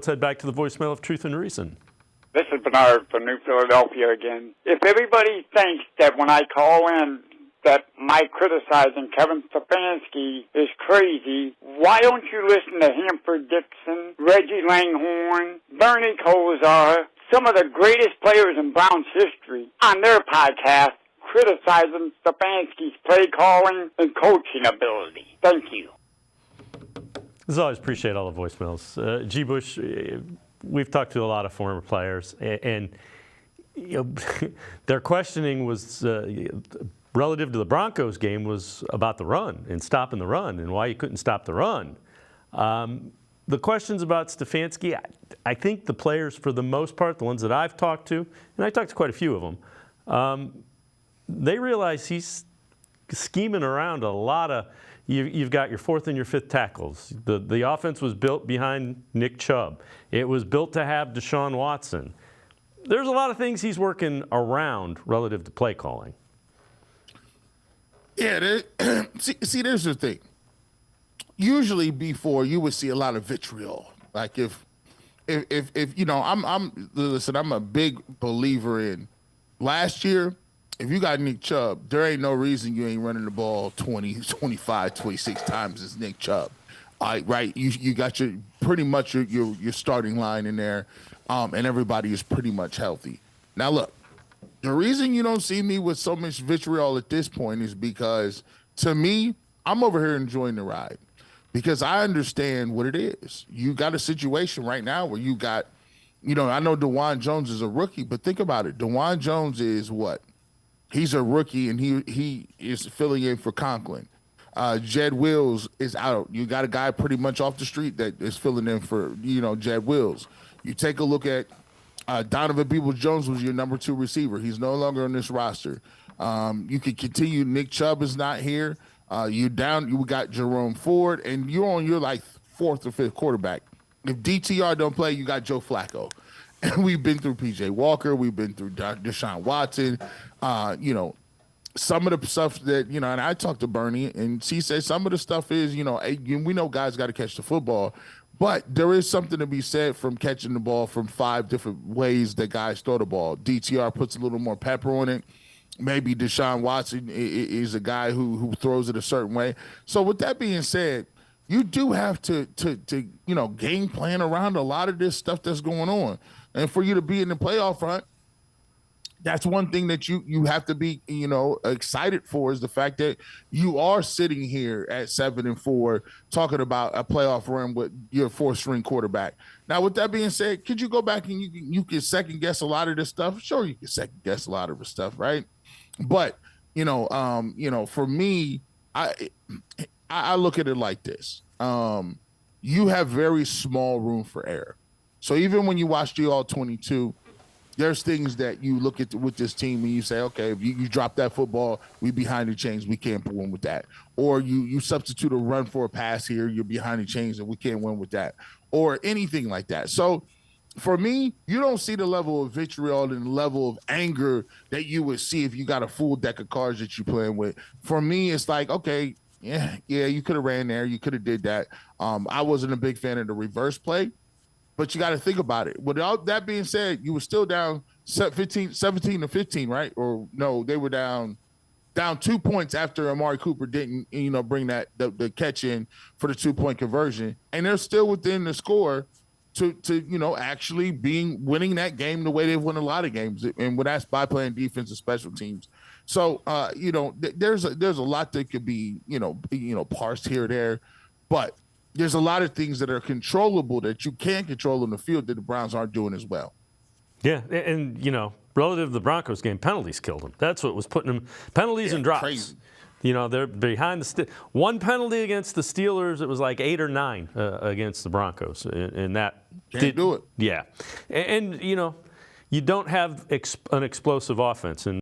Let's head back to the voicemail of Truth and Reason. This is Bernard from New Philadelphia again. If everybody thinks that when I call in that my criticizing Kevin Stefanski is crazy, why don't you listen to Hanford Dixon, Reggie Langhorne, Bernie Kosar, some of the greatest players in Browns history, on their podcast criticizing Stefanski's play calling and coaching ability? Thank you. As always, appreciate all the voicemails. G. Bush, we've talked to a lot of former players, and you know, their questioning was relative to the Broncos game was about the run and stopping the run and why you couldn't stop the run. The questions about Stefanski, I think the players, for the most part, the ones that I've talked to, and I talked to quite a few of them, they realize he's scheming around a lot of. You've got your fourth and your fifth tackles. The offense was built behind Nick Chubb. It was built to have Deshaun Watson. There's a lot of things he's working around relative to play calling. Yeah, see, there's the thing. Usually before, you would see a lot of vitriol. Like if you know, listen, I'm a big believer in last year. If you got Nick Chubb, there ain't no reason you ain't running the ball 20, 25, 26 times as Nick Chubb. Right? You got your pretty much your starting line in there, and everybody is pretty much healthy. Now look, the reason you don't see me with so much vitriol at this point is because, to me, I'm over here enjoying the ride because I understand what it is. You got a situation right now where you got, you know, I know DeJuan Jones is a rookie, but think about it. DeJuan Jones is what? He's a rookie, and he is filling in for Conklin. Jed Wills is out. You got a guy pretty much off the street that is filling in for, you know, Jed Wills. You take a look at Donovan Peoples-Jones was your number 2 receiver. He's no longer on this roster. You could continue. Nick Chubb is not here. You got Jerome Ford, and you're on your like 4th or 5th quarterback. If DTR don't play, you got Joe Flacco. And we've been through P.J. Walker. We've been through Deshaun Watson. You know, some of the stuff that, you know, and I talked to Bernie, and she said some of the stuff is, you know, we know guys got to catch the football, but there is something to be said from catching the ball from 5 different ways that guys throw the ball. DTR puts a little more pepper on it. Maybe Deshaun Watson is a guy who throws it a certain way. So with that being said, you do have to you know, game plan around a lot of this stuff that's going on. And for you to be in the playoff run, that's one thing that you have to be, you know, excited for, is the fact that you are sitting here at 7-4 talking about a playoff run with your 4th-string quarterback. Now, with that being said, could you go back and you can second guess a lot of this stuff? Sure, you can second guess a lot of the stuff, right? But you know, for me, I look at it like this: you have very small room for error. So even when you watch the All-22, there's things that you look at with this team and you say, okay, if you drop that football, we behind the chains, we can't win with that. Or you substitute a run for a pass here, you're behind the chains and we can't win with that. Or anything like that. So for me, you don't see the level of vitriol and the level of anger that you would see if you got a full deck of cards that you're playing with. For me, it's like, okay, yeah, you could have ran there, you could have did that. I wasn't a big fan of the reverse play. But you got to think about it. Without that being said, you were still down 17-15, right? Or no, they were down 2 points after Amari Cooper didn't, you know, bring the catch in for the 2-point conversion, and they're still within the score to you know, actually winning that game the way they've won a lot of games, and that's by playing defense and special teams. So you know, there's a lot that could be you know parsed here or there, but there's a lot of things that are controllable that you can control in the field that the Browns aren't doing as well. Yeah, and you know, relative to the Broncos game, penalties killed them. That's what was putting them, penalties and drops. Crazy. You know, they're behind one penalty against the Steelers. It was like 8 or 9 against the Broncos, and that can't do it. Yeah, and you know, you don't have an explosive offense, and